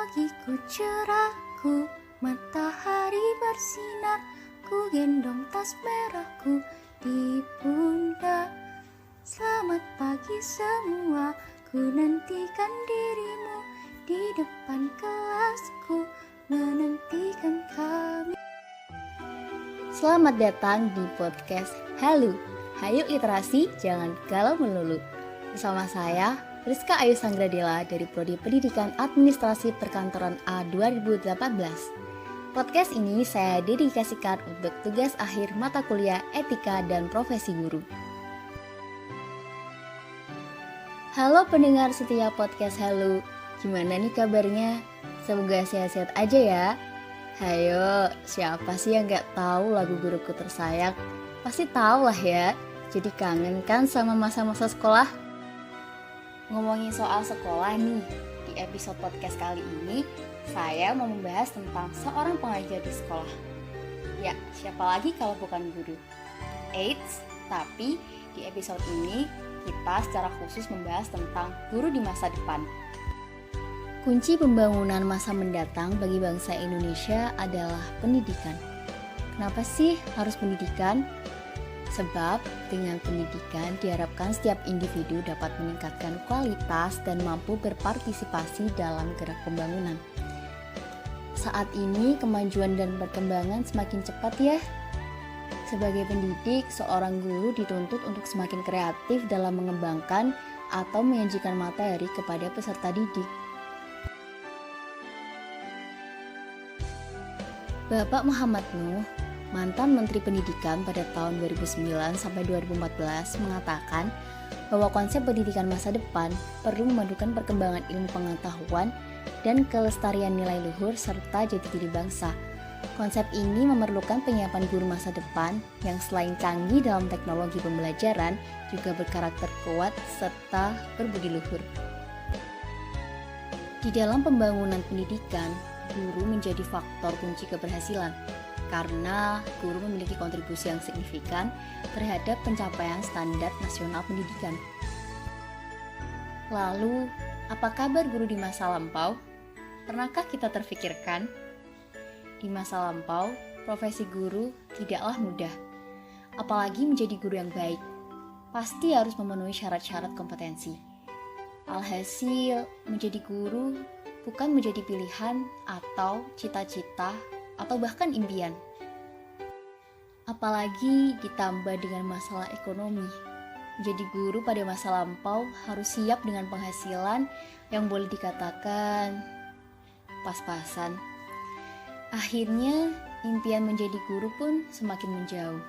Pagiku cerahku, matahari bersinar, ku gendong tas merahku di pundak. Selamat pagi semua, ku nantikan dirimu di depan kelasku, menantikan kami. Selamat datang di podcast Halo, Hayu Literasi Jangan Galau Melulu. Bersama saya, Rizka Ayu Sanggradela dari Prodi Pendidikan Administrasi Perkantoran A 2018. Podcast ini saya dedikasikan untuk tugas akhir mata kuliah Etika dan Profesi Guru. Halo pendengar setia podcast Halo, gimana nih kabarnya? Semoga sehat-sehat aja ya. Hayo, siapa sih yang gak tahu lagu guruku tersayang? Pasti tahu lah ya. Jadi kangen kan sama masa-masa sekolah? Ngomongin soal sekolah nih, di episode podcast kali ini saya mau membahas tentang seorang pengajar di sekolah. Ya, siapa lagi kalau bukan guru? Eits, tapi di episode ini kita secara khusus membahas tentang guru di masa depan. Kunci pembangunan masa mendatang bagi bangsa Indonesia adalah pendidikan. Kenapa sih harus pendidikan? Sebab dengan pendidikan diharapkan setiap individu dapat meningkatkan kualitas dan mampu berpartisipasi dalam gerak pembangunan. Saat ini kemajuan dan perkembangan semakin cepat ya. Sebagai pendidik, seorang guru dituntut untuk semakin kreatif dalam mengembangkan atau menyajikan materi kepada peserta didik. Bapak Muhammad Nuh, mantan Menteri Pendidikan pada tahun 2009 sampai 2014 mengatakan bahwa konsep pendidikan masa depan perlu memadukan perkembangan ilmu pengetahuan dan kelestarian nilai luhur serta jati diri bangsa. Konsep ini memerlukan penyiapan guru masa depan yang selain canggih dalam teknologi pembelajaran juga berkarakter kuat serta berbudi luhur. Di dalam pembangunan pendidikan, guru menjadi faktor kunci keberhasilan karena guru memiliki kontribusi yang signifikan terhadap pencapaian standar nasional pendidikan. Lalu, apa kabar guru di masa lampau? Pernahkah kita terfikirkan? Di masa lampau, profesi guru tidaklah mudah. Apalagi menjadi guru yang baik, pasti harus memenuhi syarat-syarat kompetensi. Alhasil, menjadi guru bukan menjadi pilihan atau cita-cita atau bahkan impian. Apalagi ditambah dengan masalah ekonomi. Menjadi guru pada masa lampau harus siap dengan penghasilan yang boleh dikatakan pas-pasan. Akhirnya, impian menjadi guru pun semakin menjauh.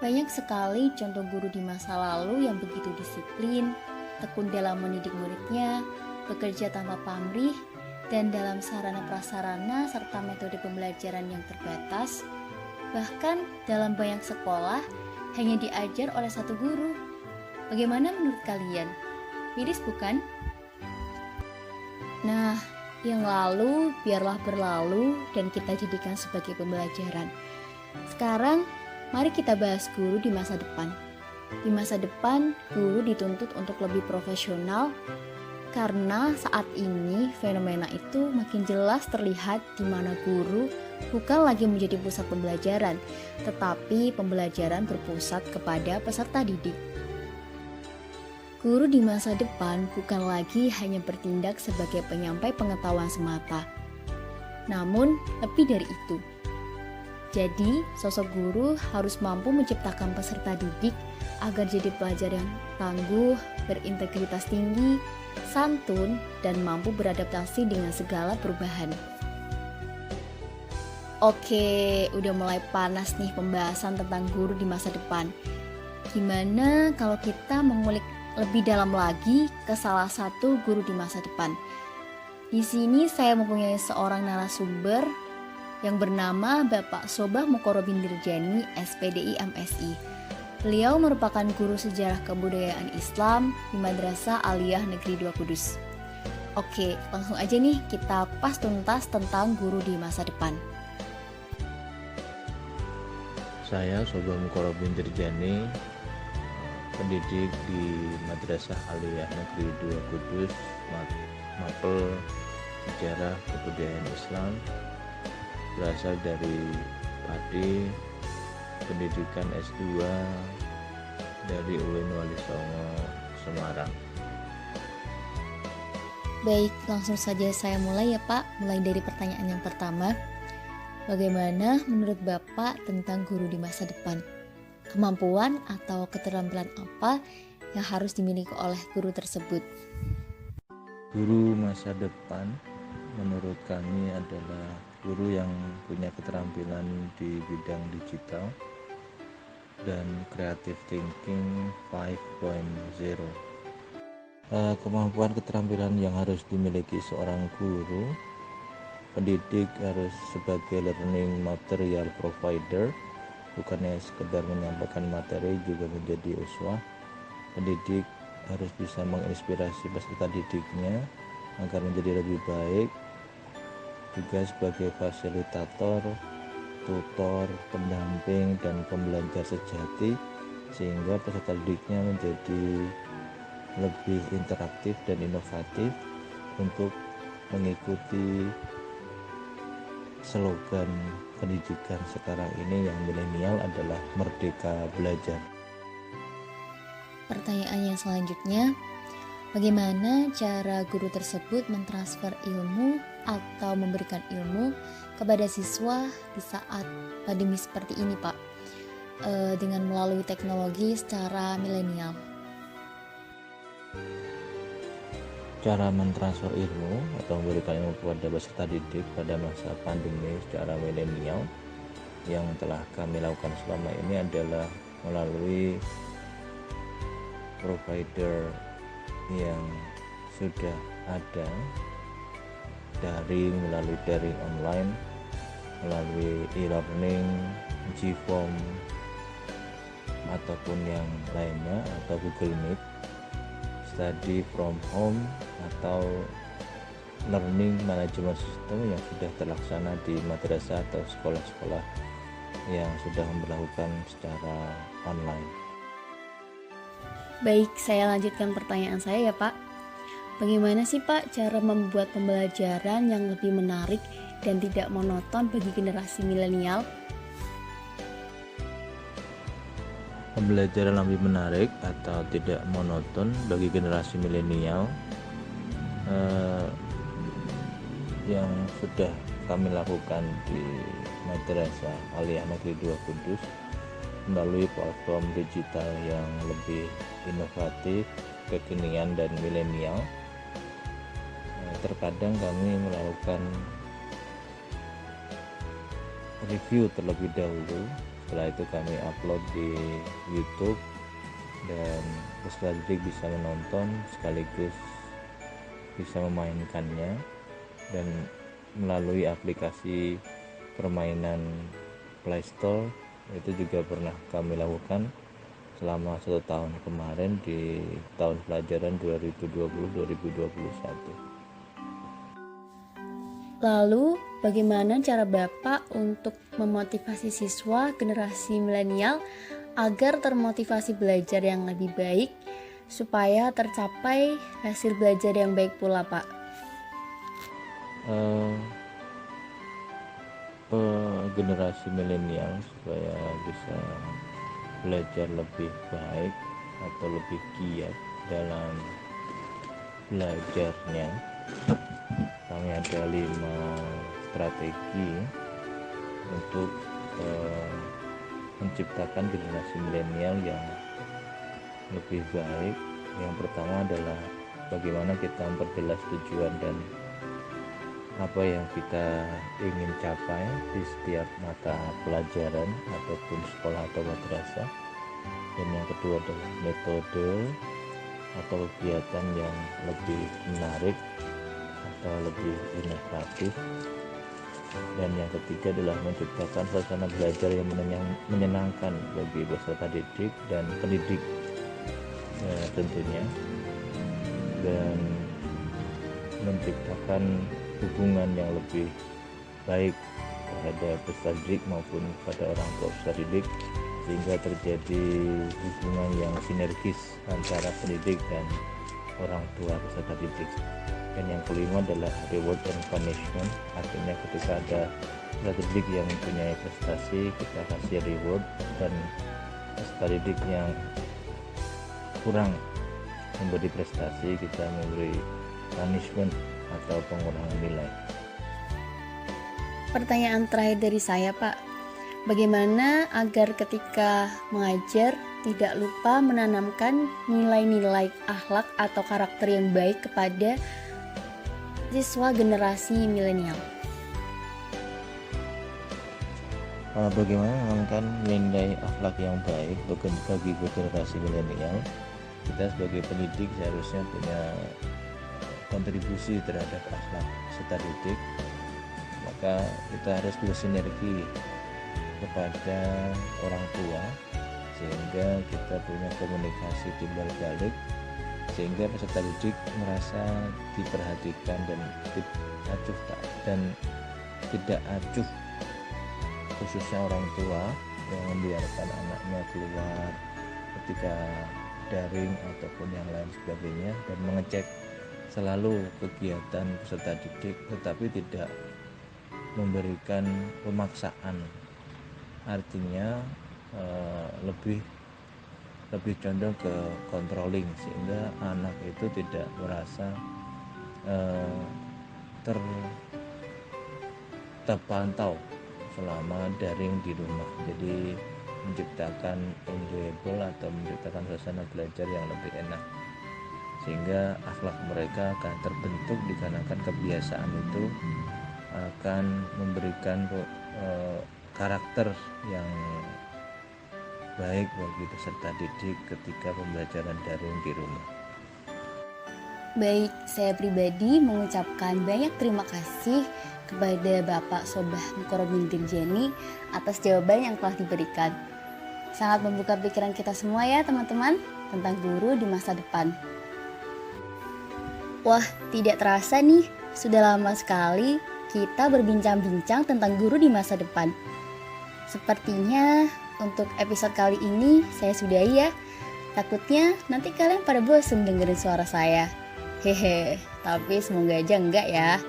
Banyak sekali contoh guru di masa lalu yang begitu disiplin, tekun dalam mendidik muridnya, bekerja tanpa pamrih, dan dalam sarana prasarana serta metode pembelajaran yang terbatas. Bahkan dalam banyak sekolah hanya diajar oleh satu guru. Bagaimana menurut kalian? Miris bukan? Nah, yang lalu biarlah berlalu dan kita jadikan sebagai pembelajaran. Sekarang, mari kita bahas guru di masa depan. Di masa depan, guru dituntut untuk lebih profesional karena saat ini fenomena itu makin jelas terlihat di mana guru bukan lagi menjadi pusat pembelajaran, tetapi pembelajaran berpusat kepada peserta didik. Guru di masa depan bukan lagi hanya bertindak sebagai penyampai pengetahuan semata, namun lebih dari itu. Jadi, sosok guru harus mampu menciptakan peserta didik agar jadi pelajar yang tangguh, berintegritas tinggi, santun, dan mampu beradaptasi dengan segala perubahan. Oke, udah mulai panas nih pembahasan tentang guru di masa depan. Gimana kalau kita mengulik lebih dalam lagi ke salah satu guru di masa depan? Di sini saya mempunyai seorang narasumber yang bernama Bapak Sobah Mukorobin Dirjani, SPDI MSI. Beliau merupakan guru sejarah kebudayaan Islam di Madrasah Aliyah Negeri 2 Kudus. Oke, langsung aja nih kita pas tuntas tentang guru di masa depan. Saya Sobah Mukorobin Dirjani, pendidik di Madrasah Aliyah Negeri 2 Kudus, mapel sejarah kebudayaan Islam, berasal dari Padi, pendidikan S2 dari UIN Wali Songo, Semarang. Baik, langsung saja saya mulai ya Pak. Mulai dari pertanyaan yang pertama. Bagaimana menurut Bapak tentang guru di masa depan? Kemampuan atau keterampilan apa yang harus dimiliki oleh guru tersebut? Guru masa depan menurut kami adalah guru yang punya keterampilan di bidang digital dan creative thinking 5.0. Kemampuan keterampilan yang harus dimiliki seorang guru pendidik harus sebagai learning material provider, bukannya sekedar menyampaikan materi, juga menjadi uswah. Pendidik harus bisa menginspirasi peserta didiknya agar menjadi lebih baik, juga sebagai fasilitator, tutor, pendamping, dan pembelajar sejati, sehingga peserta didiknya menjadi lebih interaktif dan inovatif untuk mengikuti slogan pendidikan sekarang ini yang milenial adalah merdeka belajar. Pertanyaan yang selanjutnya, bagaimana cara guru tersebut mentransfer ilmu atau memberikan ilmu kepada siswa di saat pandemi seperti ini Pak, dengan melalui teknologi secara milenial? Cara mentransfer ilmu atau memberikan ilmu kepada peserta didik pada masa pandemi secara milenial yang telah kami lakukan selama ini adalah melalui provider yang sudah ada, melalui daring online, melalui e-learning, G-Form, ataupun yang lainnya, atau Google Meet, study from home, atau learning management system yang sudah terlaksana di madrasah atau sekolah-sekolah yang sudah memperlakukan secara online. Baik, saya lanjutkan pertanyaan saya ya Pak. Bagaimana sih Pak cara membuat pembelajaran yang lebih menarik dan tidak monoton bagi generasi milenial? Pembelajaran lebih menarik atau tidak monoton bagi generasi milenial yang sudah kami lakukan di Madrasah Aliyah Negeri 2 Kudus melalui platform digital yang lebih inovatif, kekinian, dan milenial. Terkadang kami melakukan review terlebih dahulu, setelah itu kami upload di YouTube dan peserta didik bisa menonton sekaligus bisa memainkannya, dan melalui aplikasi permainan Play Store itu juga pernah kami lakukan selama 1 tahun kemarin di tahun pelajaran 2020-2021. Lalu, bagaimana cara Bapak untuk memotivasi siswa generasi milenial agar termotivasi belajar yang lebih baik supaya tercapai hasil belajar yang baik pula Pak? Generasi milenial supaya bisa belajar lebih baik atau lebih giat dalam belajarnya, kami ada 5 strategi untuk menciptakan generasi milenial yang lebih baik. Yang pertama adalah bagaimana kita memperjelas tujuan dan apa yang kita ingin capai di setiap mata pelajaran ataupun sekolah atau madrasah. Dan yang kedua adalah metode atau kegiatan yang lebih menarik atau lebih inovatif. Dan yang ketiga adalah menciptakan suasana belajar yang menyenangkan bagi peserta didik dan pendidik tentunya, dan menciptakan hubungan yang lebih baik terhadap peserta didik maupun pada orang tua peserta didik, sehingga terjadi hubungan yang sinergis antara pendidik dan orang tua peserta didik. Dan yang kelima adalah reward and punishment, artinya ketika ada peserta didik yang mempunyai prestasi kita kasih reward, dan peserta didik yang kurang memberi prestasi kita memberi punishment atau pengurangan nilai. Pertanyaan terakhir dari saya, Pak. Bagaimana agar ketika mengajar tidak lupa menanamkan nilai-nilai akhlak atau karakter yang baik kepada siswa generasi milenial? Bagaimana menanamkan nilai akhlak yang baik bagi generasi milenial? Kita sebagai pendidik seharusnya punya kontribusi terhadap akhlak peserta didik. Maka kita harus bersinergi kepada orang tua sehingga kita punya komunikasi timbal balik, sehingga peserta didik merasa diperhatikan dan tidak acuh, khususnya orang tua yang membiarkan anaknya keluar ketika daring ataupun yang lain sebagainya, dan mengecek selalu kegiatan peserta didik tetapi tidak memberikan pemaksaan, artinya lebih condong ke controlling, sehingga anak itu tidak merasa terpantau selama daring di rumah. Jadi menciptakan enjoyable atau menciptakan suasana belajar yang lebih enak, sehingga akhlak mereka akan terbentuk dikarenakan kebiasaan itu akan memberikan karakter yang baik bagi peserta didik ketika pembelajaran daring di rumah. Baik, saya pribadi mengucapkan banyak terima kasih kepada Bapak Sobah Mukarrabin Dirjani atas jawaban yang telah diberikan. Sangat membuka pikiran kita semua ya teman-teman tentang guru di masa depan. Wah, tidak terasa nih, sudah lama sekali kita berbincang-bincang tentang guru di masa depan. Sepertinya untuk episode kali ini saya sudahi ya. Takutnya nanti kalian pada bosen dengerin suara saya. Hehe, tapi semoga aja enggak ya.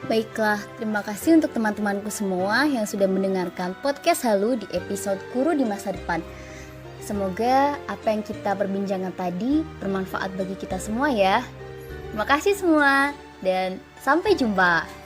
Baiklah, terima kasih untuk teman-temanku semua yang sudah mendengarkan podcast Halu di episode Guru di Masa Depan. Semoga apa yang kita perbincangkan tadi bermanfaat bagi kita semua ya. Terima kasih semua dan sampai jumpa.